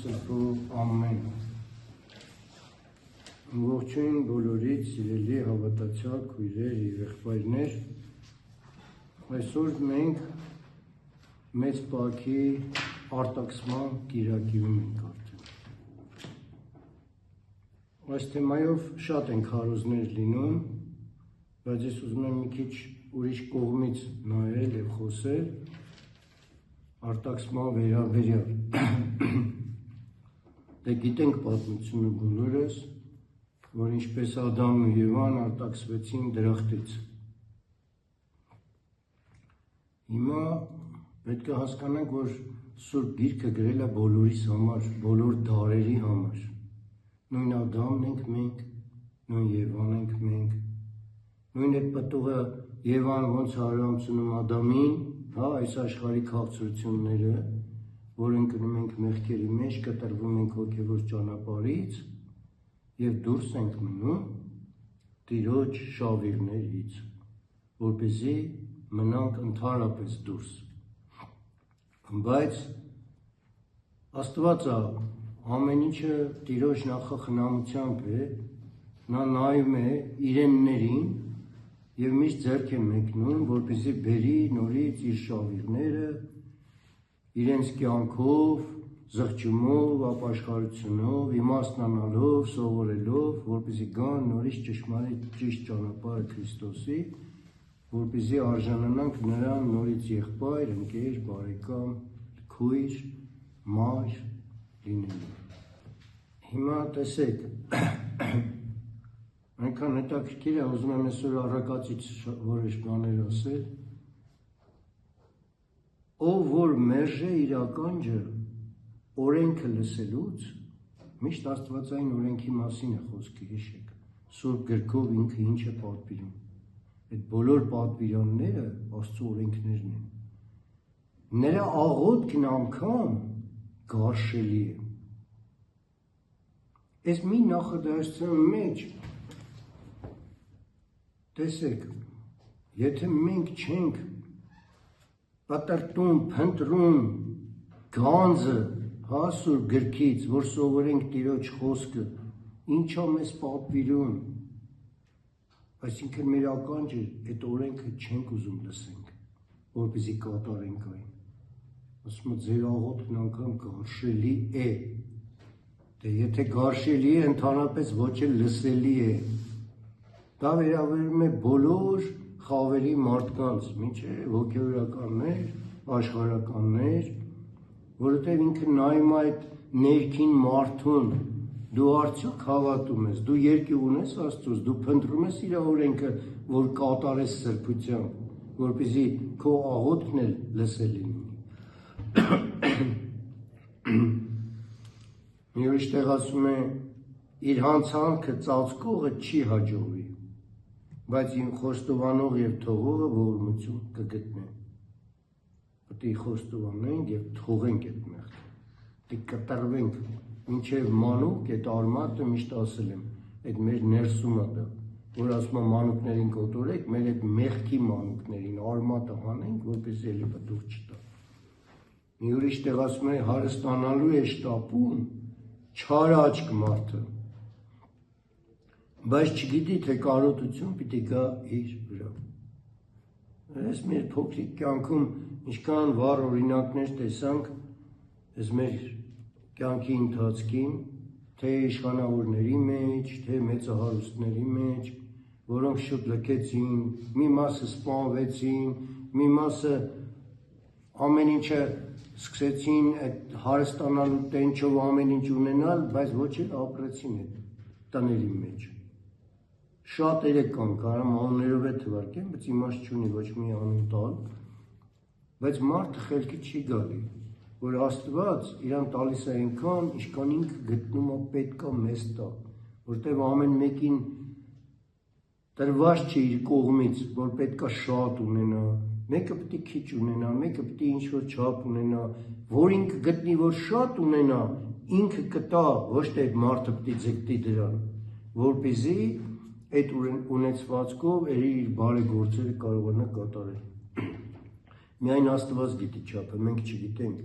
Աստծո ամեն։ Ողջույն բոլորիդ սիրելի հավատացյալ քույրեր եւ եղբայրներ։ Այսօր մենք մեծ պահքի արտաքսման կիրակիում ենք արդեն։ Այս թեմայով շատ են քարոզներ լինում, բայց ես ուզում եմ մի քիչ ուրիշ կողմից նայել եւ խոսել արտաքսման վերաբերյալ։ Դե գիտենք պատմությունը բոլորս, որ ինչպես Ադամն ու Եվան արտաքսվեցին դրախտից։ Հիմա պետք է հասկանանք, որ Սուրբ Գիրքը գրել է բոլորիս համար, բոլոր դարերի համար։ Նույն Ադամն ենք մենք, նույն Եվան ենք մենք, նույն այդ պտուղը Եվան ոնց հարամցնում Ադամին, այս աշխարհի քաղցրությունները, որ ընկնում ենք մեղքերի մեջ, կտրվում ենք հոգևոր ճանապարհից եւ դուրս ենք մնում Տիրոջ շավիղներից, որպեսզի մնանք ընդհանրապես դուրս։ Բայց Աստվածը ամեն ինչը Տիրոջ նախախնամությամբ է, նա նայում է իրեններին եւ միշտ ձեռք է մեկնում, որպեսզի բերի նորից իր շավիղները իրենց կյանքով, զղջումով, ապաշխարությունով, իմաստնանալով, սովորելով, որպեսզի գան նորից ճշմարիտ ճիշտ ճանապարհը Քրիստոսի, որպեսզի արժանանանք նրան նորից եղբայր, ընկեր, բարեկամ, քույր, մայր լինելու։ Հիմա տեսեք, այնքան հետաքրքիր է, ուզում եմ այսօր առակացից որոշ բաներ ասել, ով որ մերժե իր ականջը օրենքը լսելուց, միշտ աստվածային օրենքի մասին է խոսքը, հիշեք, Սուրբ գրքով ինքը ինչ է պատվիրում, այդ բոլոր պատվիրանները Աստծո օրենքներն են, նրա աղոթքն անգամ գարշելի է։ Այս մի նախադասության մեջ տեսեք, եթե մենք չենք պատրտում, փնտրում գանձը, Սուրբ գրքից, որ սովորենք Տիրոջ խոսքը, ինչա մեզ պատվիրում, այսինքն մեր ականջը այդ օրենքը չենք ուզում լսենք, որպեսզի կատարենք այն։ Ասում եմ, ձեր աղոթքն անգամ գարշելի է։ Դե եթե գարշելի է, ընդհանրապես ոչ էլ լսելի է։ Դա վերաբերում է բոլոր խավերի մարդկանց, մինչև հոգևորականներ, աշխարհականներ, որովհետև ինքը նայում այդ ներքին մարդուն, դու արդյոք հավատում ես, դու երկյուղ ունես Աստծուց, դու փնտրում ես իր օրենքը, որ կատարես սրբությամբ, որպեսզի քո աղոթքն էլ լսելի լինի։ Մի ուրիշ տեղ ասում է, իր հանցանքը ծածկողը չի հաջողվի, բայց իմ խոստովանող եւ թողողը ողորմություն կգտնեն։ Պետք է խոստովանենք եւ թողենք այդ մեղքը։ Պետք է կտրվենք, մինչեւ մանուկ այդ արմատը միշտ ասել եմ, այդ մեր ներսումա դա, որ ասում եմ մանուկներին կոտորեք, մեր այդ մեղքի մանուկներին արմատը հանենք, որպեսզի էլի պտուղ չտա։ Մի ուրիշ տեղ ասում է, հարստանալու է շտապում չար աչք մարդը, բայց չգիտի, թե կարոտություն պիտի գա իր վրա։ Այս մեր փոքրիկ կյանքում ինչքան վառ օրինակներ տեսանք, այս մեր կյանքի ընթացքին, թե իշխանավորների մեջ, թե մեծահարուստների մեջ, որոնք շուտ լքեցին, մի մասը սպանվեցին, մի մասը ամեն ինչը սկսեցին այդ հարստանալու տենչով ամեն ինչ ունենալ, բայց ոչ էլ ապրեցին այդ տների մեջ։ Շատերը կան, կարամ անուններով է թվարկեմ, բայց իմաստ չունի ոչ մի անուն տալ, բայց մարդը խելքի չի գալի, որ Աստված իրան տալիս է այնքան, ինչքան ինքը գտնում է պետքա մեզ տա, որտեղ ամեն մեկին տրված չէ իր կողմից, որ պետքա շատ ունենա, մեկը պիտի քիչ ունենա, մեկը պիտի ինչ-որ չափ ունենա, որ ինքը գտնի, որ շատ ունենա, ինքը կտա, ոչ թե այդ մարդը պիտի ձգտի դրան, որպեսզի այդ ունեցվածքով իր բարեգործերը կարողանա կատարել։ Միայն Աստված գիտի չափը, մենք չգիտենք,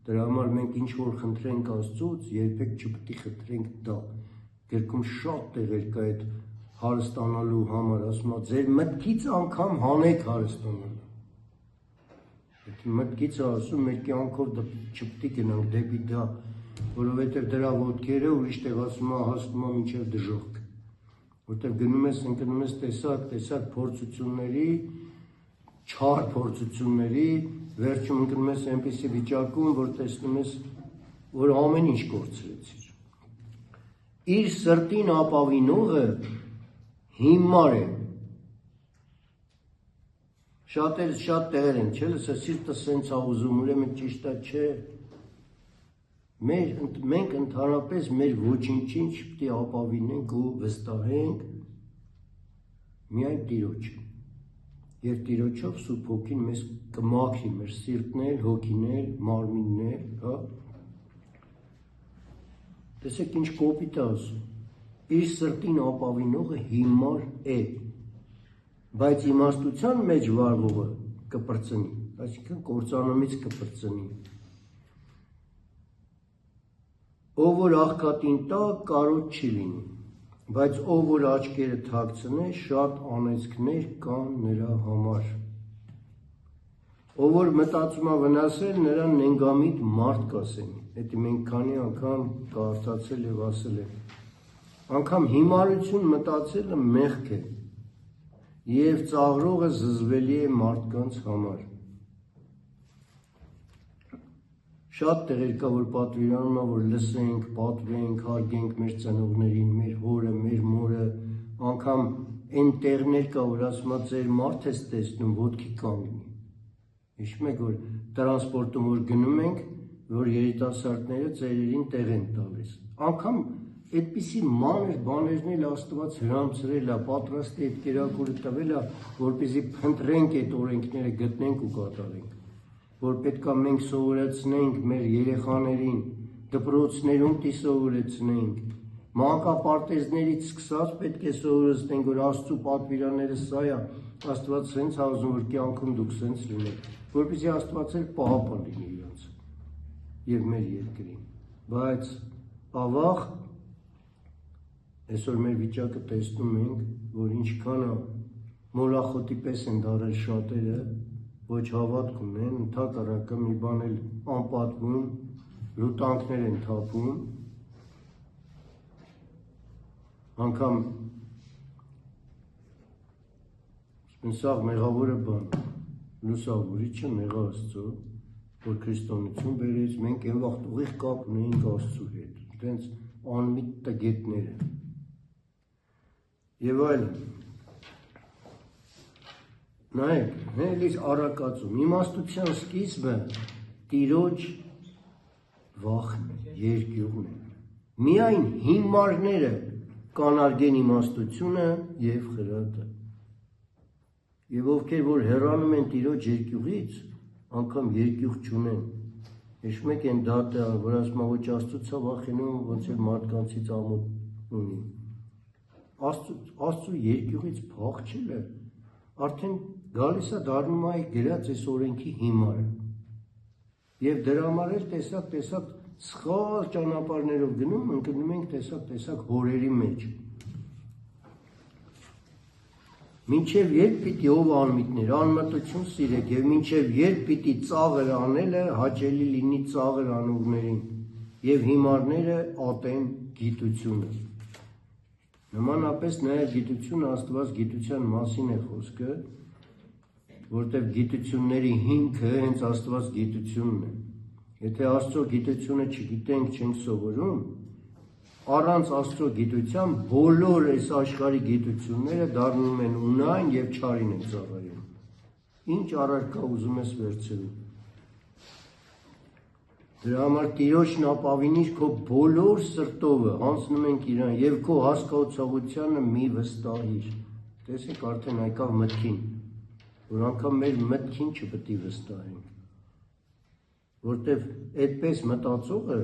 Դրա համար մենք ինչ որ խնդրենք Աստծուց, երբեք չպետք է խնդրենք դա։ Գրքում շատ տեղեր կա այդ հարստանալու համար, ասում է, ձեր մտքից անգամ հանեք հարստանալու։ Մտքից ասում, մեր կյանքով չպետք է գնանք դեպի դա, որովհետև դրա ոտքերը ուրիշ տեղ ասում է հասնում է մինչև դժոխք, որտեղ գնում ես, ընկնում ես տեսակ փորձությունների, չար փորձությունների, վերջում ընկնում ես այնպիսի վիճակում, որ տեսնում ես, որ ամեն ինչ կորցրեցիր։ Իր սրտին ապավինողը հիմար է։ Շատերս շատ տեղեր են, չէ՞, լսա սիրտը սենց է ուզում, ուրեմն ճիշտ է, չէ։ Մենք ընդհանրապես մեր ոչինչին չպետք է ապավինենք ու վստահենք միայն Տիրոջը։ Եվ Տիրոջով Սուրբ Հոգին մեզ կմաքրի մեր սիրտներ, հոգիներ, մարմիններ, հա։ Տեսեք ինչ կոպիտ է ասում։ Իր սրտին ապավինողը հիմար է, բայց իմաստության մեջ վարվողը կպրծնի, այսինքն կործանումից կպրծնի։ Ով որ աղքատին տա, կարոտ չի լինի, բայց ով որ աչքերը թաքցնե, շատ անեծքներ կան նրա համար։ Ով որ մտածում է վնասել, նրան նենգամիտ մարդ կասեն։ Դա մենք քանի անգամ կարծացել եւ ասել ենք։ Անգամ հիմարություն մտածելը մեղք է եւ ծաղրողը զզվելի է մարդկանց համար։ Շատ տեղեր կա, որ պատվիրանում է, որ լսենք, պատվենք, հարգենք մեր ծնողներին, մեր հորը, մեր մորը, անգամ այն տեղներ կա, որ ասում է ձեր մարդ ես տեսնում, ոտքի կանգնի։ Հիշում եք, որ տրանսպորտում որ գնում ենք, որ երիտասարդները ծերերին տեղ են տալիս։ Անգամ այդպիսի մանր բաներն էլ Աստված հրամցրել է, պատրաստ է այդ կերակուրը տվել է, որպեսզի փնտրենք այդ օրենքները, գտնենք ու կատարենք, որ պետք է մենք սովորեցնենք մեր երեխաներին, դպրոցներում սովորեցնենք, մանկապարտեզներից սկսած պետք է սովորեցնենք, որ Աստծո պատվիրանները սա է, Աստված սենց ուզում, որ կյանքում դուք սենց լինեք, որպեսզի Աստված էլ պահապան լինի իրենց եւ մեր երկրին, բայց ավաղ այսօր մեր վիճակը տեսնում ենք, որ ինչքան մոլախոտի պես են դարել շատերը, ոչ հավատք ունեն, ընդհակառակը մի բան էլ անպատվում, լուտանքներ են թափում, անգամ սաղ մեղավորը բան, լուսավորիչը մեղա Աստծո, որ քրիստոնություն բերեց, մենք այն վաղտ ուղիղ կապ ունեինք Աստծո հետ, դենց անմիտ տգետները եւ այլն։ Նայեք, հենց առակացում, իմաստության սկիզբը Տիրոջ վախն է, երկյուղն է։ Միայն հիմարները կանարգեն իմաստությունը եւ խրատը։ Եվ ովքեր որ հեռանում են Տիրոջ երկյուղից, անգամ երկյուղ չունեն։ Հիշում եք այն դատը, որ ասում է ոչ Աստծուց է վախենում, ոնց էլ մարդկանցից ամոթ ունի։ Աստծո երկյուղից փախչելը արդեն գալիս է դառնում է գրած այս օրենքի հիմարը։ Եվ դրա համար էլ տեսակ սխալ ճանապարհներով գնում, ընկնում ենք տեսակ հորերի մեջ։ Մինչև երբ պիտի ով անմիտներ, անմտություն սիրեք, եւ մինչև երբ պիտի ծաղր անելը հաճելի լինի ծաղր անողներին, եւ հիմարները ատեն գիտությունը։ Նմանապես նաեւ գիտությունը Աստված գիտության մասին է խոսքը, որտեղ գիտությունների հիմքը հենց Աստված գիտությունն է։ Եթե Աստծո գիտությունը չգիտենք, չենք սովորում, առանց Աստծո գիտության բոլոր այս աշխարհի գիտությունները դառնում են ունայն եւ չարին են ծառայում։ Ինչ առարկա ուզում ես վերցրու։ Դրա համար Տիրոջն ապավինիր քո բոլոր սրտովը, հանձնում ենք իրան եւ քո հասկացողությանը մի վստահիր։ Տեսեք արդեն եկավ մտքին, որ անգամ մեր մտքին չպետք է վստահենք։ Որտեւ այդպես մտածողը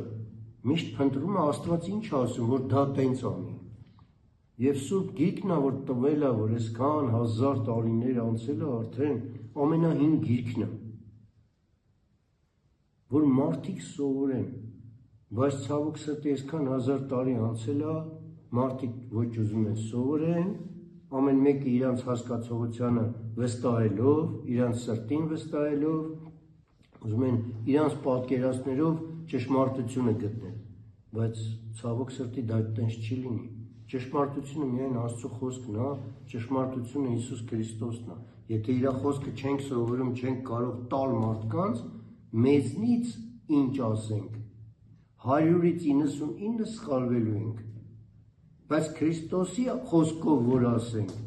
միշտ փնտրում է Աստված ինչ ասում, որ դա տենց անի։ Եվ Սուրբ Գիրքն է, որ տվել է, որ այսքան հազար տարիներ անցել է, արդեն ամենահին գիրքն է։ որ մարդիկ սովորեն, բայց ցավոք սրտի այսքան 1000 տարի անցել է, մարդիկ ոչ ուզում են սովորեն, ամեն մեկը իրանց հասկացողությանը վստահելով, իրանց սրտին վստահելով, ուզում են իրանց պատկերացներով ճշմարտությունը գտնել, բայց ցավոք սրտի դա այդպես չի լինի։ Ճշմարտությունը միայն Աստծո խոսքն է, ճշմարտությունը Հիսուս Քրիստոսն է։ Եթե իր խոսքը չենք սովորում, չենք կարող տալ մարդկանց, մեզնից ինչ ասենք, 100-ից 99 սխալվելու ենք, բայց Քրիստոսի խոսքով որ ասենք,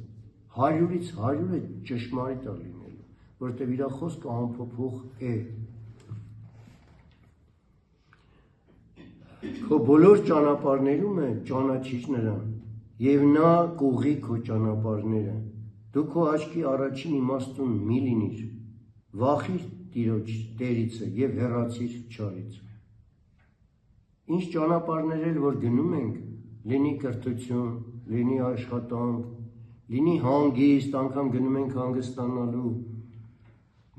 100-ից 100-ը ճշմարիտ է լինելու, որտեղ իր խոսքը անփոփոխ է։ Քո բոլոր ճանապարհներում է ճանաչիչ նրան, եւ նա կուղի քո ճանապարհները։ Դու քո աչքի առաջին իմաստուն մի լինիր, վախիր Տիրոջ Տերիցը եւ հեռացիր չարից։ Ինչ ճանապարհներ էլ որ գնում ենք, լինի կրթություն, լինի աշխատանք, լինի հանգիստ, անգամ գնում ենք հանգստանալու,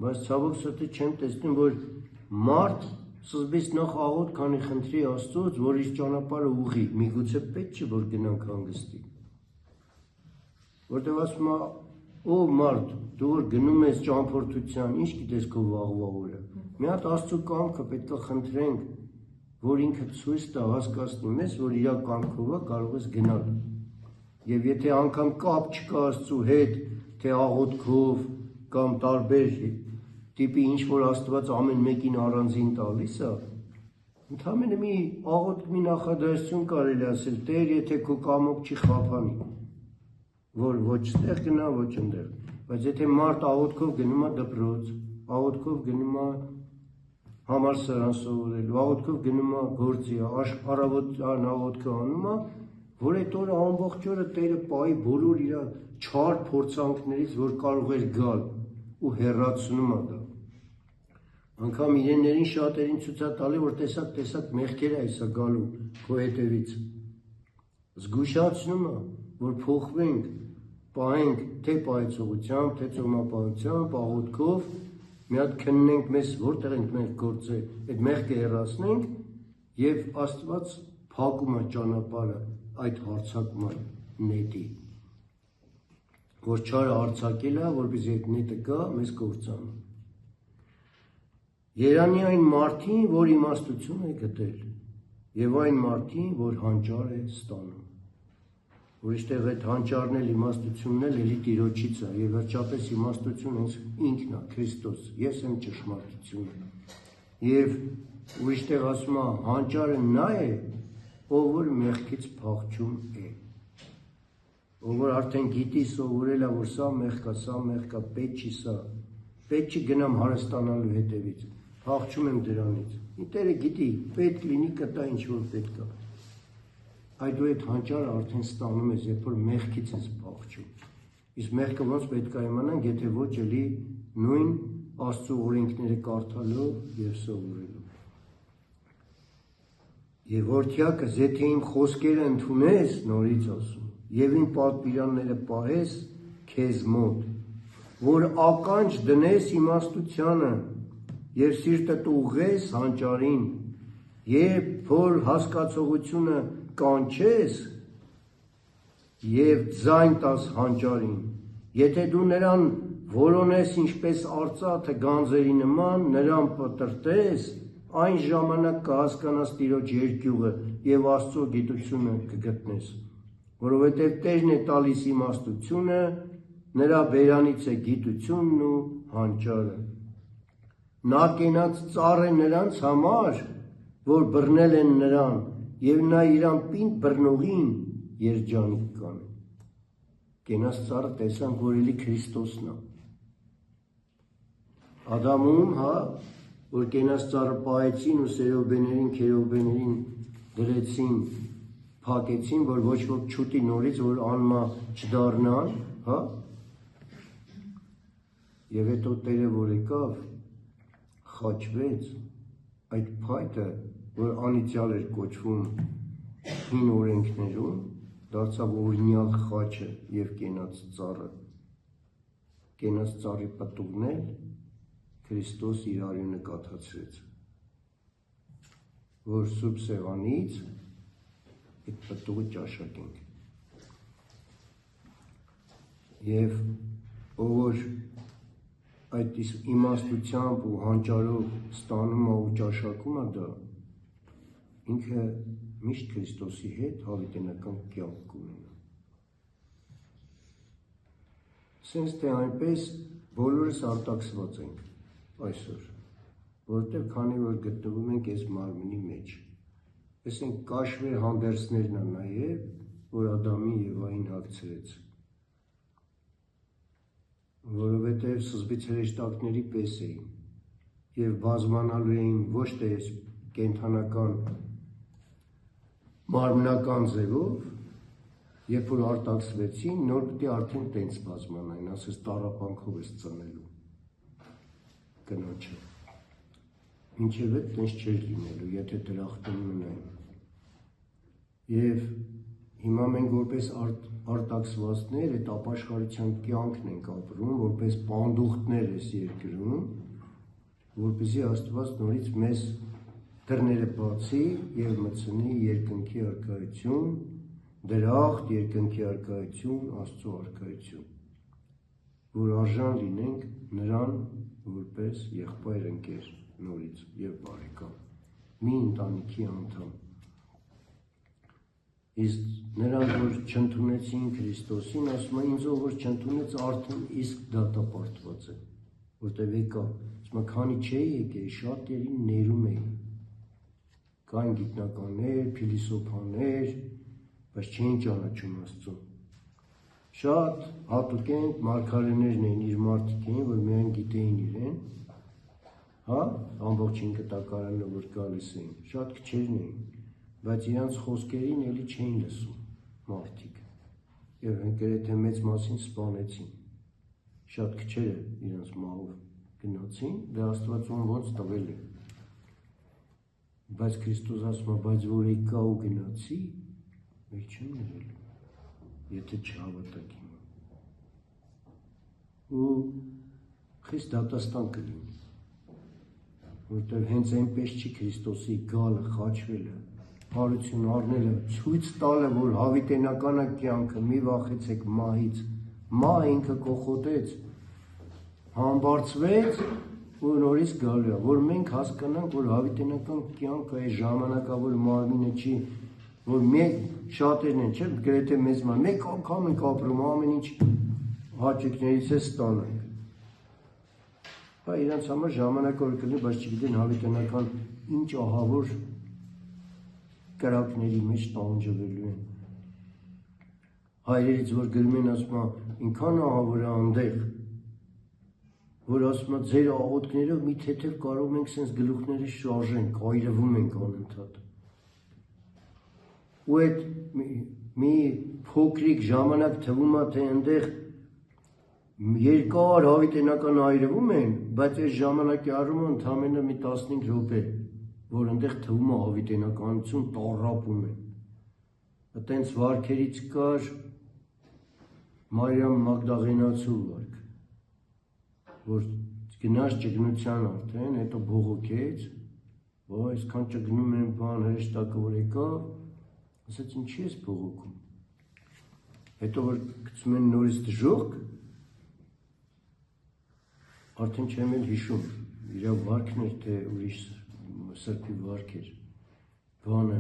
բայց ցավոք սրտի չեմ տեսնում, որ մարդ սկզբից նախ աղոթ քանի խնդրի Աստծոց, որ իր ճանապարհը ուղղի, միգուցե պետք չէ որ գնանք հանգստի։ Որտեղ ասում է, ով մարդ, դու որ գնում ես ճամփորդության, ինչ գիտես քո վաղվա օրը։ Մի հատ Աստծո կամքը պետք է խնդրենք, որ ինքը ցույց տա, հասկացնի մեզ, որ իր կամքով կարող ես գնալ։ Եվ եթե անգամ կապ չկա Աստծո հետ, թե աղոթքով կամ տարբեր տիպի ինչ որ Աստված ամեն մեկին առանձին տալիս է, ընդհանրապես մի աղոթք մի նախադասություն կարելի ասել, Տեր, եթե քո կամոք չի խափանի, որ ոչ ստեղ գնա, ոչ ընդեղ, բայց եթե մարդ աղոթքով գնում է դպրոց, աղոթքով գնում է համալսարան սովորելու, աղոթքով գնում է գործի, առավոտյան աղոթքը անում է, որ այդ օրը ամբողջ օրը Տերը պահի բոլոր իր չար փորձանքներից, որ կարող էր գալ ու հեռացնում է դա։ Անգամ իրեններին շատերին ցույց է տալի, որ տեսակ մեղքեր է այսա գալու քո հետևից։ Զգուշացնում է, որ փոխվենք, պահենք թե պահեցողությամբ, թե ծոմապահությամբ, աղոթքով, մի հատ քննենք մեզ որտեղ ենք մենք գործել, այդ մեղքը հեռացնենք եւ Աստված փակում է ճանապարհը այդ հարցակման նետի, որ չարը հարցակել է, որպեսզի այդ նետը գա մեզ կործանի։ Երանի այն մարդին, որ իմաստություն է գտել, եւ այն մարդին, որ հանճար է ստանում։ Որիշտեղ այդ հանճարն էլ իմաստությունն էլ էլի Տիրոջից է, եւ վերջապես իմաստությունը ինքն է, Քրիստոս, ես եմ ճշմարտությունը։ Եվ ուրիշտեղ ասում է, հանճարը նա է, ով որ մեղքից փախչում է։ Ով որ արդեն գիտի սովորել է, որ սա մեղք է, պետք չի սա, պետք չի գնամ հարստանալու հետևից, փախչում եմ դրանից։ Տերը գիտի, պետք լինի կտա ինչ որ պետք է։ Այդ դու այդ հանճարը արդեն ստանում ես, երբ որ մեղքից ես փախչում։ Իսկ մեղքը ոնց պետք է իմանանք, եթե ոչ էլի նույն Աստծո օրենքները կարդալով եւ սովորելով։ Եվ որդյակս, եթե իմ խոսքերը ընդունես, նորից ասում, եւ իմ պատվիրանները պահես քեզ մոտ, որ ականջ դնես իմաստությանը եւ սիրտդ ուղղես հանճարին, երբ որ հասկացողությունը կանչես եւ ձայն տաս հանճարին, եթե դու նրան որոնես ինչպես արծաթը գանձերի նման, նրան պտրտես, այն ժամանակ կհասկանաս Տիրոջ երկյուղը եւ Աստծո գիտությունը կգտնես, որովհետեւ Տերն է տալիս իմաստությունը, նրա բերանից է գիտությունն ու հանճարը։ Նա կենաց ծառ է նրանց համար, որ բռնել են նրան, եւ նա իրան պինդ բռնողին երջանիկ կանե։ Կենաց ծառը տեսանք, որ էլի Քրիստոսն է։ Ադամում, որ կենաց ծառը պահեցին ու սերովբեներին, քերովբեներին դրեցին, փակեցին, որ ոչ ոք չուտի նորից, որ անմա չդառնան, եւ հետո Տերը որ եկավ, խաչվեց, այդ փայտը, որ անիծյալ էր կոչվում հին օրենքներում, դարձավ օրինյալ խաչը եւ կենաց ծառը։ Կենաց ծառի պտուղն էլ Քրիստոս իր արյունը կաթացրեց։ որ սուրբ սեղանից այդ պտուղը ճաշակենք։ Եվ ով որ այդ իմաստությամբ ու հանճարով ստանում է ու ճաշակում է դա, ինքը միշտ Քրիստոսի հետ հավիտենական կյանք կունենա։ Սենց թե այնպես բոլորս արտաքսված ենք այսօր, որովհետև քանի որ գտնվում ենք այս մարմնի մեջ, այս են կաշվեր հանդերձներն է նաև, որ Ադամին և Եվային հագցրեց, որովհետև սկզբից հրեշտակների պես էին և բազմանալու էին ոչ թե կենդանական մարմնական ձևով, երբ որ արտաքսվեցին, նոր պիտի արդեն տենց բազմանային, ասես տառապանքով ես ծնելու կնոջը։ Մինչև այդ տենց չէր լինելու, եթե դրախտում մնային։ Եվ հիմա մենք որպես արտաքսվածներ այդ ապաշխարության կյանքն ենք ապրում, որպես պանդուխտներ այս երկրում, որպեսզի Աստված նորից մեզ դռները բացի և մտցնի երկնքի արքայություն, դրախտ երկնքի արքայություն, Աստծո արքայություն, որ արժան լինենք նրան որպես եղբայր ընկեր նորից և բարեկամ, մի ընտանիքի անդամ։ Իսկ նրանք, որ չընդունեցին Քրիստոսին, ասում է ինձ ով որ չընդունեց արդեն իսկ դատապարտված է, որտև եկա, ասում է քանի չէի եկել, շատերին ներում էի, կային գիտնականներ, փիլիսոփաներ, բայց չէին ճանաչում Աստծուն։ Շատ հատուկենտ մարգարեներն էին, իր մարդիկ էին, որ միայն գիտեին իրեն, ամբողջ ինքտակարանը որ գալիս էին, շատ քչերն էին, բայց իրանց խոսքերին էլի չէին լսում մարդիկ և գրեթե մեծ մասին սպանեցին, շատ քչերը իրանց մահով գնացին, դե Աստված ոնց տվել է, բայց Քրիստոս ասում է, բայց որ եկա ու գնացի, մեկ չեմ ներելու, եթե չհավատաք հիմա, ու խիստ դատաստան կլինի, որտեղ հենց այնպես չի Քրիստոսի գալը, խաչվելը, հարություն առնելը, ցույց տալը, որ հավիտենականը կյանքը, մի վախեցեք մահից, մահ ինքը կոխոտեց, համբարձվեց ու նորից գալու է, որ մենք հասկանանք, որ հավիտենական կյանքը այս ժամանակավոր մարմինը չի, որ մեկ շատերն են, չէ, գրեթե մեզ մեկ անգամ ենք ապրում, ամեն ինչ հաճույքներից է ստանանք։ Իրանց համար ժամանակավոր կլինի, բայց չգիտեն հավիտենական ինչ ահավոր կրակների մեջ տանջվելու են։ Հայրերից որ գրում են, ասում է, ինքան ահավոր է անդեղ, որ ասում է, ձեր աղոթքներով մի թեթև կարող ենք սենց գլուխները շարժենք, այրվում ենք անընդհատ։ Ու այդ մի փոքրիկ ժամանակ թվում է, թե այնտեղ երկար հավիտենական այրվում են, բայց այս ժամանակի առումը ընդամենը մի 15 րոպե, որ այնտեղ թվում է հավիտենականություն տառապում է։ Այտենց վարքերից կար Մարիամ Մագդաղենացու վարք, որ գնաց ճգնության արդեն, հետո բողոքեց, այսքան ճգնում են բան, հրեշտակը որ եկավ, ասաց ինչի ես բողոքում, հետո որ գցում են նորից դժոխք, արդեն չեմ էլ հիշում, իր վարքն էր, թե ուրիշ սրբի վարք էր, բանը,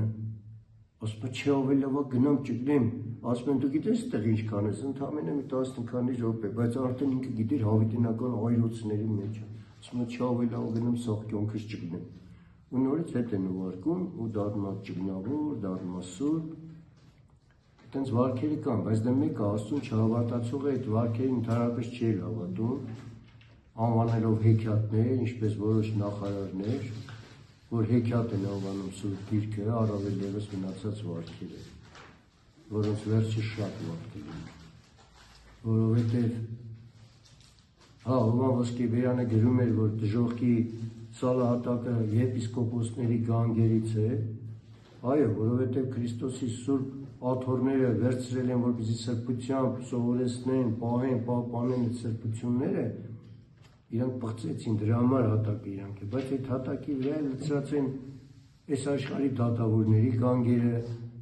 ասում է չէ ավելի լավ գնամ ճգնեմ, ասում են դու գիտես տեղ ինչ կանես, ընդամենը մի 15 րոպե, բայց արդեն ինքը գիտեր հավիտենական այրոցների մեջ, ասում է չէ ավելի լավ գնամ սաղ կյանքս ճգնեմ, ու նորից հետ են ուղարկում ու դառնում է ճգնավոր, դառնում է սուրբ, այտենց վարքերը կան, բայց դա մեկը Աստծուն չհավատացողը այդ վարքերին ընդհանրապես չի հավատում, անվանելով հեքիաթներ, ինչպես որոշ նախարարներ, որ հեքիաթ են անվանում սուրբ գիրքը, առավել ևս մնացած վարքերը, որոնց վերջը շատ վատ կլինի, որովհետև Հովան Ոսկեբերյանը գրում էր, որ դժոխքի սալահատակը եպիսկոպոսների գանգերից է, այո, որովհետև Քրիստոսի սուրբ աթոռները վերցրել են, որպեսզի սրբությամբ սովորեցնեն, պահեն, պահպանեն այդ սրբությունները, իրանք պղծեցին, դրա համար հատակը իրանք է, բայց այդ հատակի վրա լցրած են այս աշխարհի դատավորների գանգերը,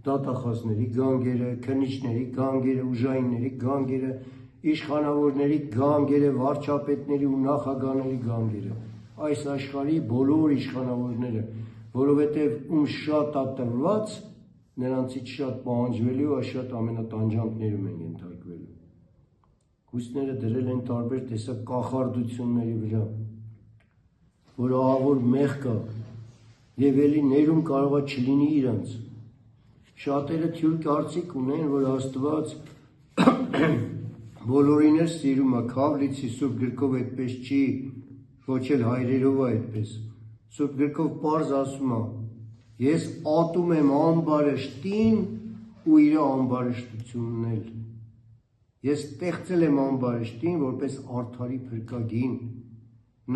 դատախազների գանգերը, քննիչների գանգերը, ուժայինների գանգերը, իշխանավորների գանգերը, վարչապետների ու նախագահների գանգերը, այս աշխարհի բոլոր իշխանավորները, որովհետև ում շատ է տրված, նրանցից շատ պահանջվելու ու շատ ամենատանջանքներում են ենթարկվելու։ Հույսները դրել են տարբեր տեսակ կախարդությունների վրա, որ ահավոր մեղ կա եւ էլի ներում կարողա չլինի իրանց։ Շատերը թյուր կարծիք ունեն, որ Աստված բոլորին էլ սիրում է, Քավլիցի Սուրբ գրքով այդպես չի, ոչ էլ հայրերով է այդպես։ Սուրբ գրքով պարզ ասում է. ես ատում եմ ամբարշտին ու իր ամբարշտությունն էլ։ Ես ստեղծել եմ ամբարշտին որպես արդարի փրկագին,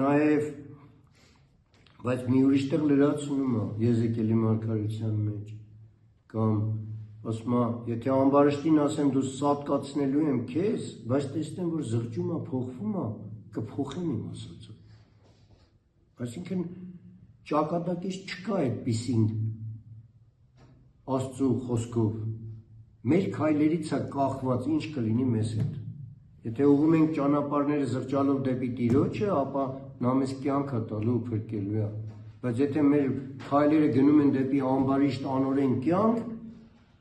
նաև բայց մի ուրիշ տեղ լրացնում է Եզեկիելի մարգարեության մեջ, կամ ասում է, եթե ամբարշտին ասեմ դու սատկացնելու եմ քեզ, բայց տեսնեմ, որ զղջում է, փոխվում է, կփոխեմ իմ ասածը։ Այսինքն ճակատակից չկա այդպիսին Աստծու խոսքով։ Մեր քայլերից է կախված ինչ կլինի մեզ հետ։ Եթե ուղղում ենք ճանապարհները զղջալով դեպի Տիրոջը, ապա նա մեզ կյանք է տալու ու փրկելու է։ Բայց եթե մեր քայլերը գնում են դեպի ամբարիշտ անօրեն կյանք,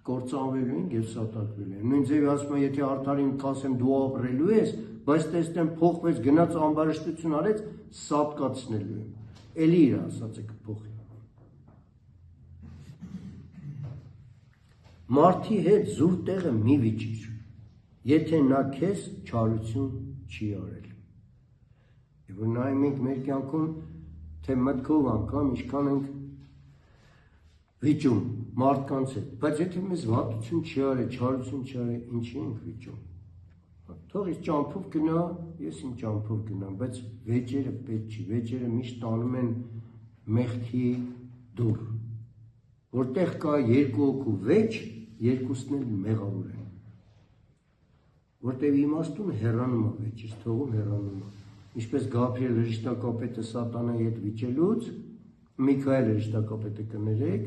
կործանվելու են եւ սատակվելու են։ Նույն ձեւի ասում եմ, եթե արդարին կասեմ դու ապրելու ես, բայց տեսնեմ փոխվեց, գնաց ամբարշտություն արեց, սատկացնելու եմ։ Էլի իր ասածը կփոխի։ Մարդի հետ զուր տեղը մի վիճիր, եթե նա քեզ չարություն չի արել։ Եվ որ նայում ենք մեր կյանքում, թե մտքով անգամ ինչքան ենք վիճում մարդկանց հետ, բայց եթե մեզ վատություն չի արել, չարություն չի արել, ինչի ենք վիճում։ Թող ես ճամփով գնա, ես իմ ճամփով գնամ, բայց վեճերը պետք չի, վեճերը միշտ տանում են մեղքի դուռ, որտեղ կա երկու հոգու վեճ, երկուսն էլ մեղավոր են, որտեղ իմաստուն հեռանում է վեճից, թողում հեռանում է, ինչպես Գաբրիել հրեշտակապետը սատանայի հետ վիճելուց, Միքայել հրեշտակապետը կներեք,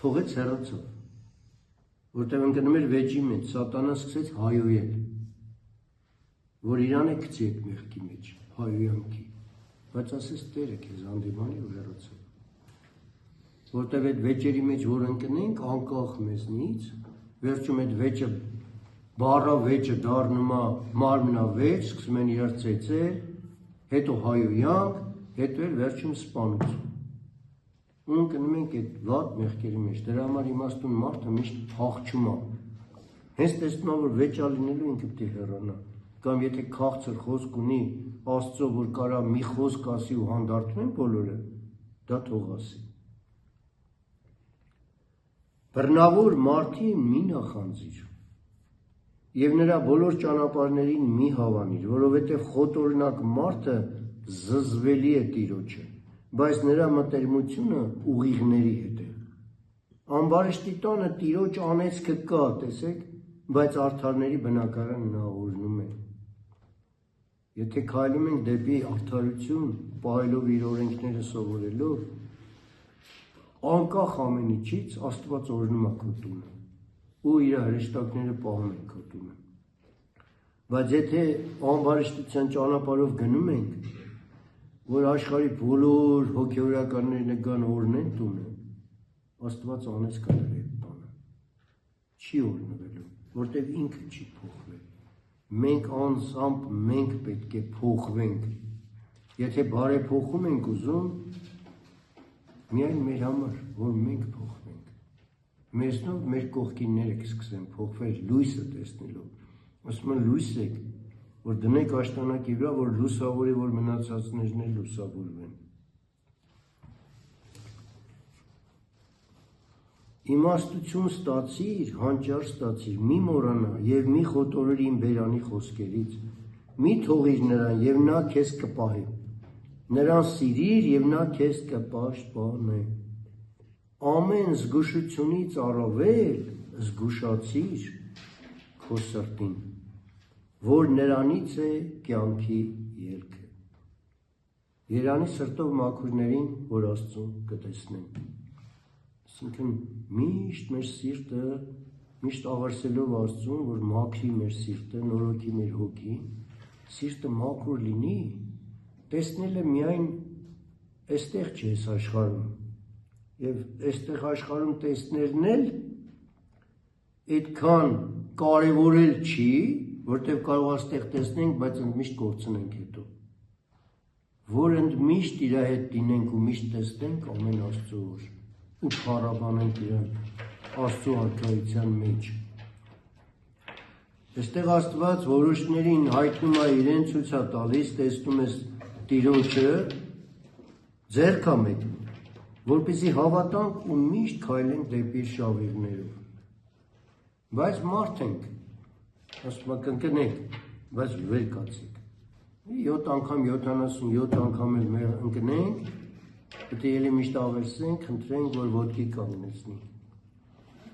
թողեց հեռացավ, որտեղ ընկնում էր վեճի մեջ, սատանան սկսեց հայոյել, որ իրան է գցի այդ մեղքի մեջ, հայոյանքի, բայց ասես Տերը քեզ հանդիմանի ու հեռացավ, որտեղ այդ վեճերի մեջ, որ ընկնենք, անկախ մեզնից, վերջում այդ վեճը, բառավեճը դառնում է մարմնավեճ, սկսում են իրար ծեծել, հետո հայոյանք, հետո էլ վերջում սպանություն։ Ու ընկնում ենք այդ վատ մեղքերի մեջ, դրա համար իմաստուն մարդը միշտ փախչում է։ Հենց տեսնում է, որ վեճա լինելու ինքը պետք է հեռանա, կամ եթե քաղցր խոսք ունի Աստծո, որ կարա մի խոսք ասի ու հանդարտվեն բոլորը, դա թող ասի։ Բռնավոր մարդին մի նախանձիր եւ նրա բոլոր ճանապարհներին մի հավանիր, որովհետեւ խոտօրինակ մարդը զզվելի է Տիրոջը, բայց նրա մտերմությունը ուղիղների հետ է։ Ամբարշտի տանը Տիրոջ անեծքը կա, տեսեք, բայց արդարների բնակարանը նա օրհնում է։ Եթե քայլում ենք դեպի արդարություն, պահելով իր օրենքները սովորելով, անկախ ամեն ինչից Աստված օրհնում է քո տունը ու իր հրեշտակները պահում են քո տունը։ Բայց եթե ամբարշտության ճանապարհով գնում ենք, որ աշխարհի բոլոր հոգեորականներն գան օրհնեն տունը, Աստված անես կներ այդ բանը։ Չի օրհնվելու, որտեղ ինքը չի փոխվել։ Մենք անձամբ մենք պետք է փոխվենք։ Եթե բարեփոխում ենք ուզում, միայն մեր համար, որ մենք փոխվենք։ Մեզնով մեր կողքինները կսկսեն փոխվել լույսը տեսնելով։ Ասում են լույս եք, որ դնեք աշտանակի վրա, որ լուսավորի, որ մնացածներն էլ լուսավորվեն։ Իմաստություն ստացիր, հանճար ստացիր, մի մոռանա եւ մի խոտորիր իմ բերանի խոսքերից, մի թողիր նրան եւ նա քեզ կպահի, նրան սիրիր եւ նա քեզ կպաշտպանե, ամեն զգուշությունից առավել զգուշացիր քո սրտին, որ նրանից է կյանքի ելքը։ Երանի սրտով մաքուրներին, որ Աստծուն կտեսնեն։ Այսինքն միշտ մեր սիրտը, միշտ աղարսելով Աստծուն, որ մաքրի մեր սիրտը, նորոգի մեր հոգին, սիրտը մաքուր լինի, տեսնելը միայն այստեղ չի այս աշխարհում, եւ այստեղ աշխարհում տեսներն էլ այդքան կարևորել չի, որտեղ կարող աստեղ տեսնենք, բայց ընդմիշտ կորցնենք հետո։ Որ ընդմիշտ իր հետ դինենք ու միշտ տեսնենք ամեն Աստծո օր ու փառաբանենք իրեն Աստծո արքայության մեջ։ Այստեղ Աստված որոշներին հայտնում է իրեն, ցույց է տալիս, տեսնում ես Տիրոջը, ձեռք է մեկնում, որպեսզի հավատանք ու միշտ քայլենք դեպի շավիղներով։ Բայց մարդ ենք, ասում եք ընկնենք, բայց վեր կացեք։ 7 անգամ 77 անգամ էլ մեր ընկնենք, պետք է ելի միշտ ավերսենք, խնդրենք, որ ոտքի կանգնեցնի։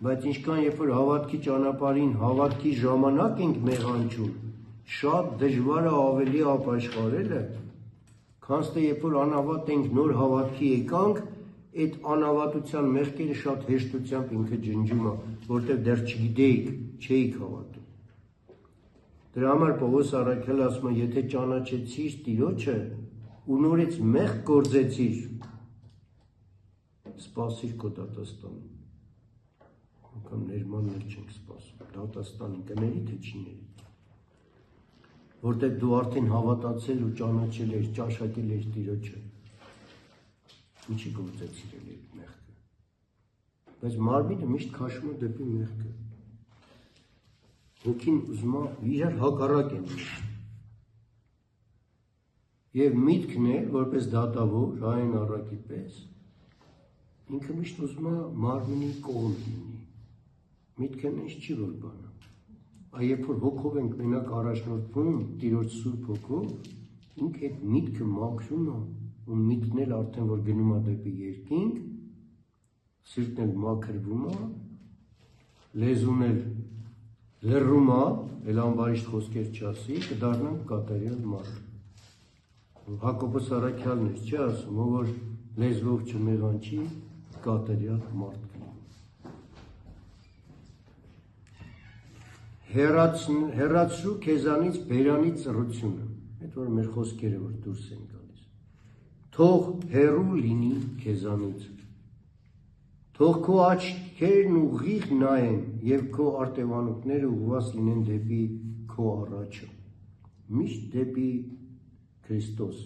Բայց ինչքան երբ որ հավատքի ճանապարհին, հավատքի ժամանակ ենք մեղանչում, շատ դժվար է ավելի ապաշխարելը, քան թե երբ որ անհավատ ենք, նոր հավատքի եկանք, այդ անհավատության մեղքերը շատ հեշտությամբ ինքը ջնջում է, որտեղ դեռ չգիտեիք, չէիք հավատում։ Դրա համար Պողոս առաքյալը ասում է, եթե ճանաչեցիր Տիրոջը ու նորից մեղք գործեցիր, սպասիր քո դատաստանին։ Անգամ ներմաններ չենք սպասում, դատաստանին կների թե չների։ Որտեղ դու արդեն հավատացել ու ճանաչել ես, ճաշակել ես Տիրոջը, ինչի գործեցիր էլ այդ մեղքը։ Բայց մարմինը միշտ քաշում է դեպի մեղքը։ Հոգին ուզում է իրար հակառակ են։ Եվ միտքն է, որպես դատավոր, այն առակի պես, ինքը միշտ ուզում է մարմինի կողմ լինի։ Միտքը ինձ չի որ բանը։ Երբ որ հոգով ենք մենակ առաջնորդվում Տիրոջ Սուրբ Հոգով, ինքը այդ միտքը մաքրում է ու միտքն էլ արդեն որ գնում է դեպի երկինք, սիրտն էլ մաքրվում է, լեզուն էլ լռում է, էլ անբարիշտ խոսքեր չասի, կդառնանք կատարյալ մարդ։ Հակոբոս առաքյալն է, չի ասում, ով որ լեզվով չմեղանչի, կատարյալ մարդ կլինի։ Հեռացրու քեզանից բերանից ծռությունը, այդ որ մեր խոսքերը որ դուրս են գալիս։ Թող հեռու լինի քեզանից։ Թող քո աչքերն ուղիղ նայեն եւ քո արտևանքները ուղղված լինեն դեպի քո առաջը։ Միշտ դեպի Քրիստոս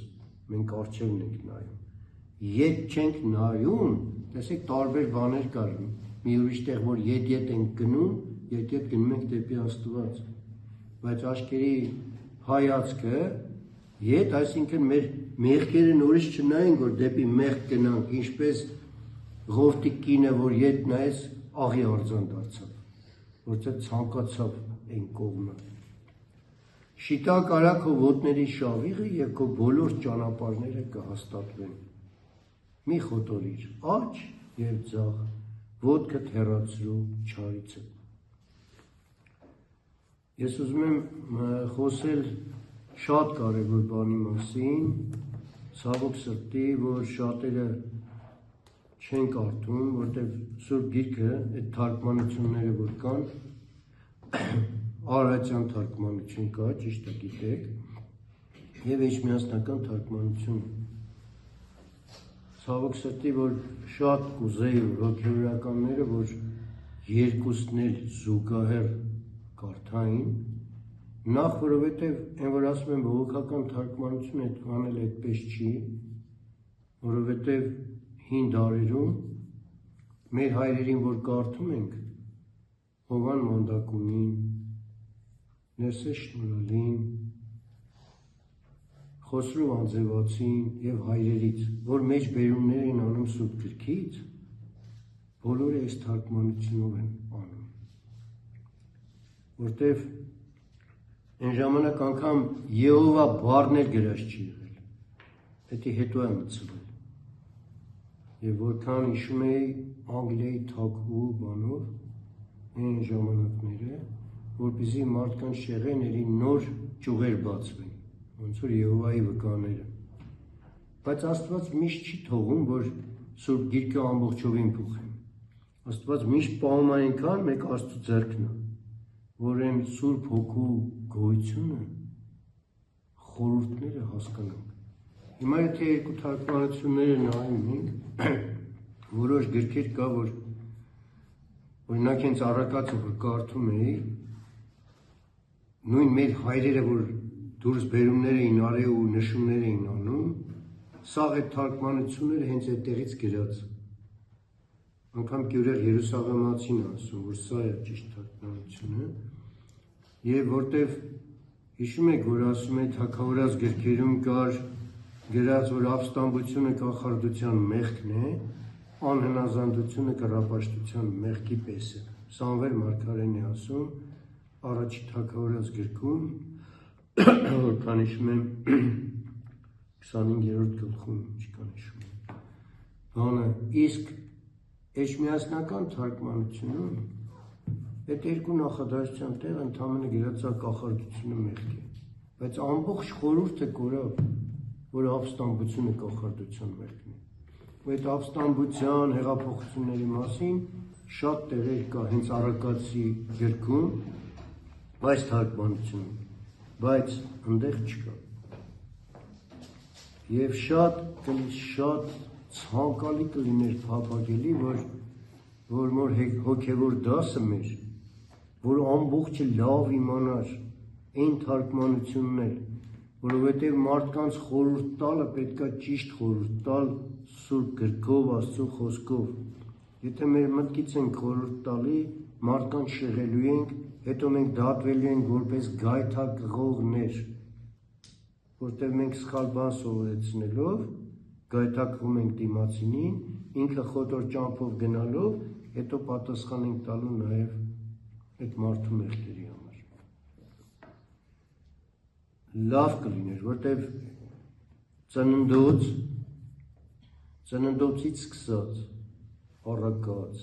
մենք առջևն ենք նայում։ Ետ չենք նայում, տեսեք տարբեր բաներ կար։ Մի ուրիշ տեղ որ ետ ենք գնում, ետ գնում ենք դեպի Աստված։ Բայց աչքերի հայացքը ետ, այսինքն մեր մեղքերը նորից չնայենք, որ դեպի մեղք գնանք, ինչպես Ղովտի կինը, որ ետ նայեց, աղի արձան դարձավ, որտեղ ցանկացավ այն կողմը։ Շիտակ արա քո ոտների շավիղը եւ քո բոլոր ճանապարհները կհաստատվեն։ Մի խոտորիր աջ եւ ձախ, ոտքդ հեռացրու չարիցը։ Ես ուզում եմ խոսել շատ կարևոր բանի մասին, ցավոք սրտի, որ շատերը չեն կարդում, որտեղ Սուրբ Գիրքը, այդ թարգմանությունները որ կան, արարատյան թարգմանություն կա, ճիշտ է գիտեք, եւ էջմիածնական թարգմանություն։ Ցավոք սրտի, որ շատ կուզեի հոգեորականները, որ երկուսն էլ զուգահեռ կարդային, նախ որովհետեւ այն որ ասում են բողոքական թարգմանություն այդքան էլ այդպես չի, որովհետեւ հին դարերում մեր հայրերին որ կարդում ենք Հովան Մանդակունին, Ներսես Շնորհալին, Խոսրով Անձևացին եւ հայրերից, որ մեջբերումներ են անում Սուրբ Գրքից, բոլորը այս թարգմանությունով են անում։ Որտեւ այն ժամանակ անգամ Եհովա բառն էլ գրած չի եղել, դա հետո է մտցվել։ Եվ որքան հիշում էի Անգլիայի թագուհու բանով այն ժամանակները, որպեսզի մարդկանց շեղեների նոր ճյուղեր բացվեն, ոնց որ Եհովայի վկաները։ բայց Աստված միշտ չի թողում, որ Սուրբ Գիրքը ամբողջովին փոխեն։ Աստված միշտ պահում այնքան մեկ Աստծո ձեռքն է, որ այն Սուրբ Հոգու գոյությունը խորհուրդները հասկանանք։ Հիմա եթե երկու թարգմանությունները նայում ենք, որոշ գրքեր կա, որ օրինակ հենց առակացը որ կարդում էի, նույն մեր հայրերը, որ դուրս բերումներ էին արել ու նշումներ էին անում, սաղ այդ թարգմանությունները հենց այդտեղից գրած։ Անգամ Գյուրեղ Երուսաղեմացին ասում, որ սա է ճիշտ թարգմանությունը, եւ որտեվ հիշում եք, որ ասում է թագավորած գրքերում կար գրած, որ ապստամբությունը կախարդության մեղքն է, անհնազանդությունը կռապաշտության մեղքի պես է։ Սամվել մարգարեն է ասում առաջի թագավորած գրքում, որ կանիշում եմ 25-րդ գլխում, չկանիշում եմ, բանը, իսկ էջմիածնական թարգմանությունում այդ երկու նախադասության տեղ ընդամենը գրած է կախարդությունը մեղք է, բայց ամբողջ խորհուրդը կորավ, որ ապստամբությունը կախարդության մեղքն է, ու այդ ապստամբության հեղափոխությունների մասին շատ տեղեր կա հենց Առակացի գրքում, բայց թարգմանությունում, բայց ընդեղ չկա։ Եվ շատ ցանկալի կլիներ փափագելի, որ մոր հոգևոր դասը մեր, որ ամբողջը լավ իմանար այն թարգմանություններ, որովհետև մարդկանց խորհուրդ տալը պետքա ճիշտ խորհուրդ տալ Սուրբ գրքով, Աստծո խոսքով։ Եթե մեր մտքից ենք խորհուրդ տալի, մարդկանց շեղելու ենք, հետո մենք դատվելու ենք որպես գայթակղողներ, որտեղ մենք սխալ բան սովորեցնելով գայթակղում ենք դիմացինին, ինքը խոտոր ճամփով գնալով, հետո պատասխան ենք տալու նաև այդ մարդու մեղքերի համար։ Լավ կլիներ, որտեղ ծննդոցից սկսած, առակաց,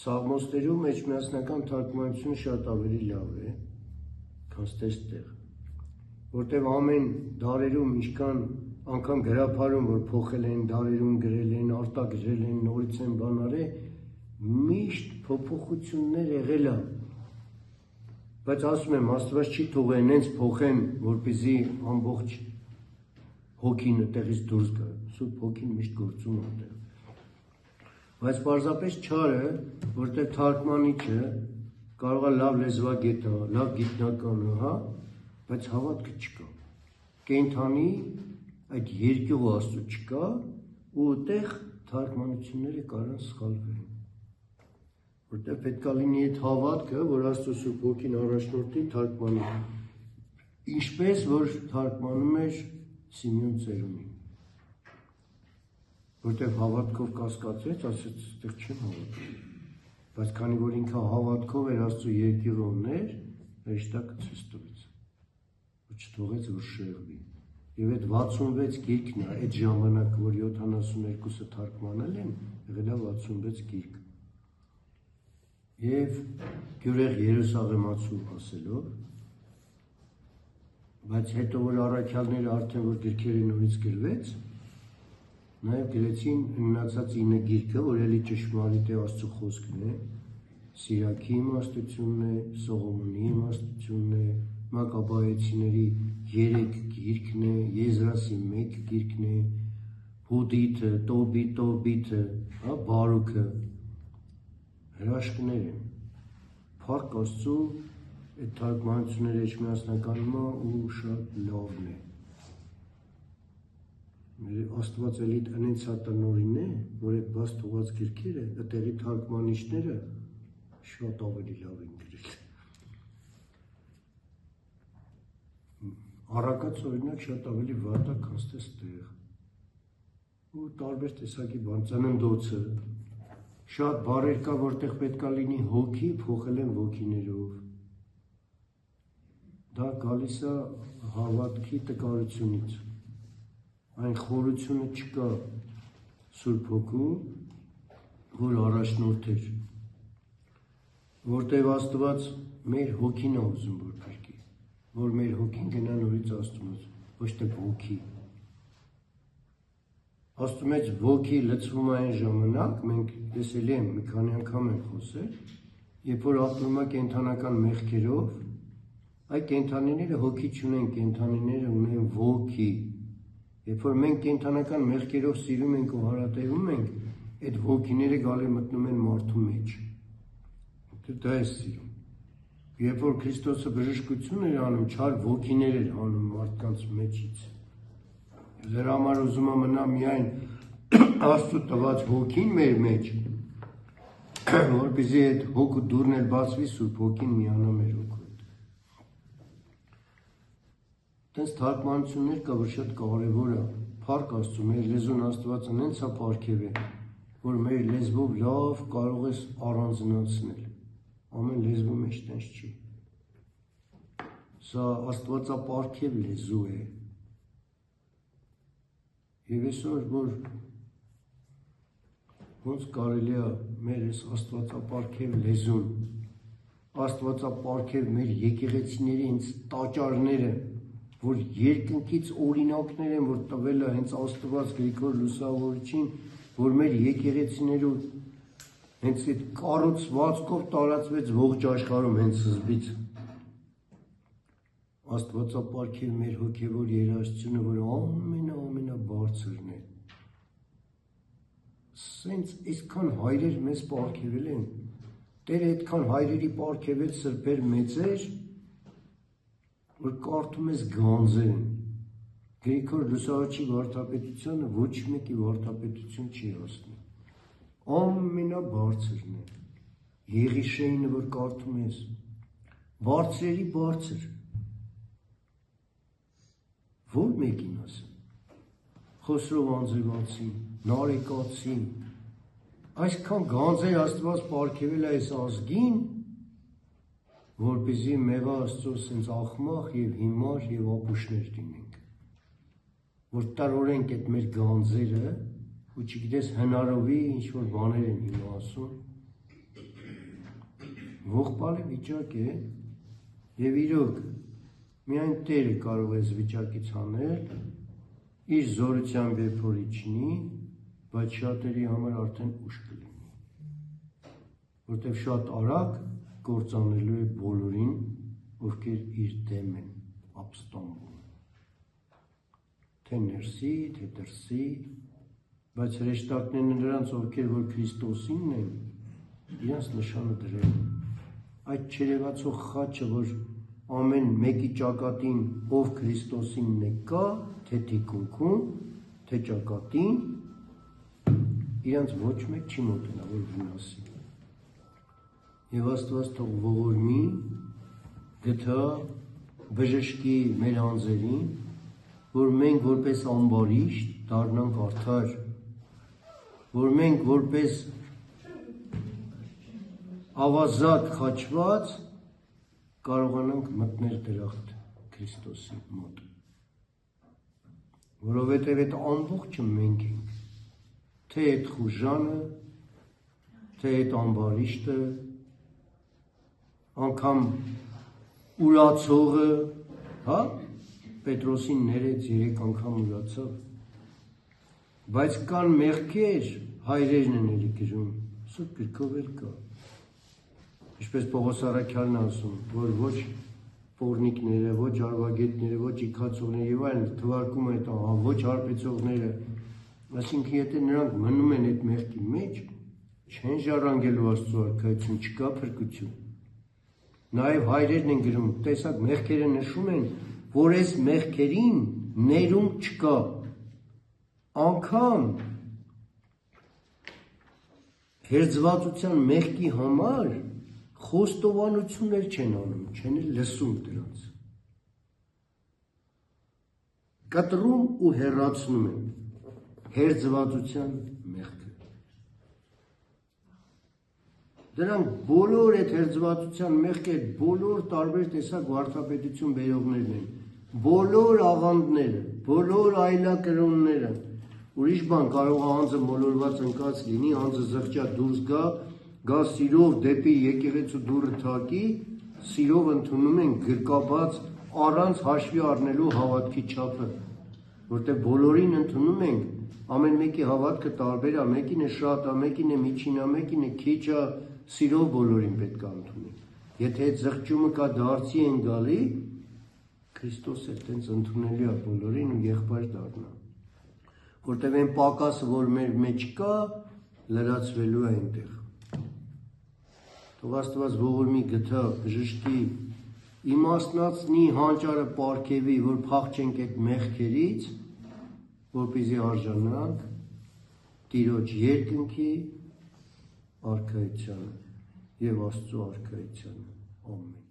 Սաղմոսներում էջմիածնական թարգմանությունը շատ ավելի լավ է, քան ստեղ, որտեղ ամեն դարերում ինչքան անգամ գրափարում, որ փոխել են, դարերում գրել են, արտագրել են, նորից են բան արել, միշտ փոփոխություններ եղել է, բայց ասում եմ, Աստված չի թողել նենց փոխեն, որպեսզի ամբողջ հոգին այդտեղից դուրս գա, Սուրբ Հոգին միշտ գործում է այդտեղ։ Բայց պարզապես չարը, որտեղ թարգմանիչը կարող է լավ լեզվագետ է, լավ գիտնական է, հա, բայց հավատքը չկա։ Կենդանի այդ երկյուղը Աստծո չկա, ու այդտեղ թարգմանությունները կարան սխալվել։ Որտեղ պետքա լինի այդ հավատքը, որ Աստծո Սուրբ Հոգին առաջնորդի թարգմանի, ինչպես որ թարգմանում էր Սիմեոն ծերունին, որտեղ հավատքով կասկածեց, ասեց, այդտեղ չեմ հավատում, բայց քանի որ ինքը հավատքով էր Աստծո երկյուղը ուներ, հեշտակը ցույց տվեց, որ չթողեց որ շեղվի։ Եվ այդ 66 գիրքն է, այդ ժամանակ, որ 72-ը թարգմանել են, եղել է 66 գիրք։ Եվ Գյուրեղ Երուսաղեմացու ասելով, բայց հետո որ առաքյալները արդեն որ գրքերը նորից գրվեց, նաև գրեցին մնացած 9 գիրքը, որ էլի ճշմարիտ է Աստծո խոսքն է, Սիրակի իմաստությունն է, Սողոմոնի իմաստությունն է, Մակաբայեցիների 3 գիրքն է, Եզրասի 1 գիրքն է, Հուդիթը, Տոբիթը, հա, Բարուքը, հրաշքներ են, փառք Աստծո, այդ թարգմանությունները էջմիածնականում ու շատ լավն է։ Աստված էլի ընենց հատնորին է, որ այդ բաց թողած գրքերը, այդտեղի թարգմանիչները շատ ավելի լավ են գրել։ Առակաց օրինակ շատ ավելի վատ է, քան ստեղ։ Ու տարբեր տեսակի բան, ծննդոցը, շատ բառեր կա, որտեղ պետքա լինի հոգի, փոխել են ոգիներով։ Դա գալիս է հավատքի տկարությունից։ Այն խորությունը չկա Սուրբ Հոգու, որ առաջնորդ էր, որտեղ Աստված մեր հոգին է ուզում որ փրկի, որ մեր հոգին գնա նորից Աստծուց, ոչ թե ոգի։ Աստծո մեջ ոգի լցվում է այն ժամանակ, մենք ես էլի եմ մի քանի անգամ եմ խոսել, երբ որ ապրում է կենդանական մեղքերով, այդ կենդանիները հոգի չունեն, կենդանիները ունեն ոգի։ Երբ որ մենք կենդանական մեղքերով սիրում ենք ու հարատևում ենք, այդ ոգիները գալի մտնում են մարդու մեջ։ Դա է սիրում։ Երբ որ Քրիստոսը բժշկություն էր անում, չար ոգիներ էր անում մարդկանց մեջից։ Ձեր համար ուզում եմ մնա միայն Աստծո տված ոգին մեր մեջ, որպեսզի այդ հոգու դուռն էլ բացվի, Սուրբ Հոգին միանա մեր հոգու հետ։ Տենց թարգմանություններ կա, որ շատ կարևոր է, փառք Աստծո, մեր լեզուն Աստվածը նենց է պարգևել, որ մեր լեզվով լավ կարող ես առանձնացնել։ Ամեն լեզվու մեջ տենց չի։ Սա Աստվածապարգև լեզու է։ Եվ այսօր, որ ոնց կարելի է մեր այս Աստվածապարգև լեզուն, Աստվածապարգև մեր եկեղեցիների հենց տաճարները, որ երկնքից օրինակներ են, որ տվել է հենց Աստված Գրիգոր Լուսավորչին, որ մեր եկեղեցիներու հենց այդ կառուցվածքով տարածվեց ողջ աշխարհում հենց սկզբից։ Աստվածապարգև մեր հոգևոր երաժշտությունը, որ ամենաբարձրն է։ Սենց այսքան հայրեր մեզ պարգևել են, Տերը այդքան հայրերի պարգևել սրբեր մեծեր, որ կարդում ես գանձեր են։ Գրիգոր Լուսավորչի վարդապետությունը ոչ մեկի վարդապետություն չի հասնի։ Ամենաբարձրն է։ Եղիշեինը, որ կարդում ես, բարձրերի բարձր։ Որ մեկին ասեմ, Խոսրով Անձրևացի, Նարեկացի, այսքան գանձեր Աստված պարգևել է այս ազգին, որպեսզի մեղա Աստծո սենց աղմախ և հիմար և ապուշներ լինենք, որ տարօրենք այդ մեր գանձերը, ու չգիտես հնարովի ինչ-որ բաներ են հիմա ասում, ողբալի վիճակ է, և իրոք, միայն Տերը կարող է այս վիճակից հանել, իր զորությամբ երբ որ իջնի, բայց շատերի համար արդեն ուշ կլինի, որտև շատ արագ կործանելու է բոլորին, ովքեր իր դեմ են ապստամբում, թե ներսի, թե դրսի, բայց հրեշտակներն նրանց, ովքեր որ Քրիստոսինն են, իրանց նշանը դրել, այդ չերևացող խաչը, որ ամեն մեկի ճակատին ով Քրիստոսինն է կա, թե թիկունքում, թե ճակատին, իրանց ոչ մեկ չի մոտենա, որ վնասի։ Եվ Աստված թող ողորմի, գթա, բժշկի մեր անձերին, որ մենք որպես ամբարիշտ դառնանք արդար, որ մենք որպես ավազակ խաչված կարողանանք մտնել դրախտ Քրիստոսի մոտ, որովհետև այդ ամբողջը մենք ենք, թե այդ խուժանը, թե այդ ամբարիշտը, անգամ ուրացողը, հա, Պետրոսին ներեց 3 անգամ ուրացավ, բայց կան մեղքեր, հայրերն են էլի գրում, Սուրբ գրքով էլ կա, ինչպես Պողոս Առաքյալն ասում, որ ոչ պոռնիկները, ոչ արվագետները, ոչ իքացողները եւ այլն թվարկում են ոչ հարբեցողները, այսինքն եթե նրանք մնում են այդ մեղքի մեջ, չեն ժառանգելու Աստծո արքայություն, չկա փրկություն։ Նաեւ հայրերն են գրում, տեսակ մեղքերը նշում են, որ այս մեղքերին ներում չկա։ Անկամ հերձվածության մեղքի համար խոստովանություններ չեն անում, չեն լսում դրանց։ Կտրում ու հեռացնում են հերձվածության մեղքը։ Դրանք բոլոր այդ հերձվածության մեղքը, բոլոր տարբեր տեսակ վարդապետություն բերողներն են, բոլոր աղանդները, բոլոր այլակրոնները, ուրիշ բան կարող է անձը մոլորված ընկած լինի, անձը զղջա դուրս գա սիրով դեպի եկեղեցու դուռը թակի, սիրով ընդունում են գրկաբաց առանց հաշվի առնելու հավատքի չափը, որտեղ բոլորին ընդունում ենք, ամեն մեկի հավատքը տարբեր է, մեկին է շատ, մեկին է միջին, մեկին է քիչ, սիրով բոլորին պետք է ընդունի։ Եթե այդ զղջումը կա դարձի են գալի, Քրիստոս էլ տենց ընդունելի է բոլորին ու եղբայր դառնա։ Որտեղ այն պակասը, որ մեր մեջ կա, լրացվելու է այնտեղ։ Թող Աստված ողորմի գթա, բժշկի, իմաստնացնի հանճարը պարգևի, որ փախչենք այդ մեղքերից, որպեսզի արժանանք Տիրոջ երկնքի արքայությանը և Աստծո արքայությանը։ Ամեն։